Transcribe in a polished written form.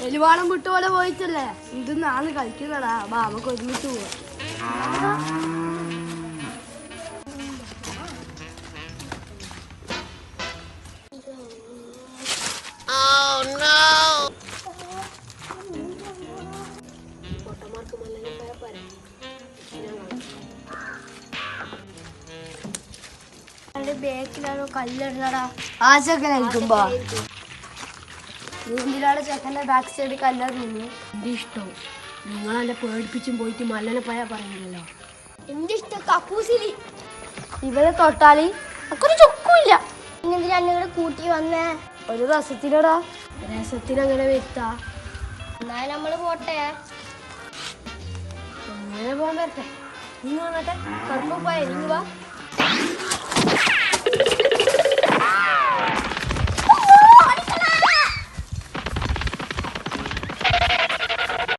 എലിവാളം വിട്ട പോലെ പോയിട്ടല്ലേ ഇത് നാന്ന് കളിക്കുന്നടാ. വാ നമുക്ക് ഒരുമിച്ച് പോവാ. ബേക്കിലാണോ കല്ലിടണടാ? ആ ചെക്കനായിരിക്കുമ്പോ നീന്തിലാടെ ചെക്കൻ്റെ ബാക്ക് സൈഡ് കല്ലെറിഞ്ഞു. എന്റെ ഇഷ്ടം നിങ്ങളെന്നെ പേടിപ്പിച്ചും പോയിട്ട് മല്ലനെ പോയാ പറയുന്നല്ലോ. എന്റെ ഇഷ്ടം കക്കൂസിലി ഇവരെ തൊട്ടാല് ഒരു ചൊക്കുമില്ല. ഇന്നെന്തിനാ ഇവിടെ കൂട്ടി വന്നേ? ഒരു രസത്തിനടാ. രസത്തിനങ്ങനെ വരുത്താ. എന്നാലും നമ്മള് പോട്ടെ. അങ്ങനെ പോകാൻ പറ്റേ. നീ വന്നട്ടെ കറുപ്പം പോയാ. നീ വാ.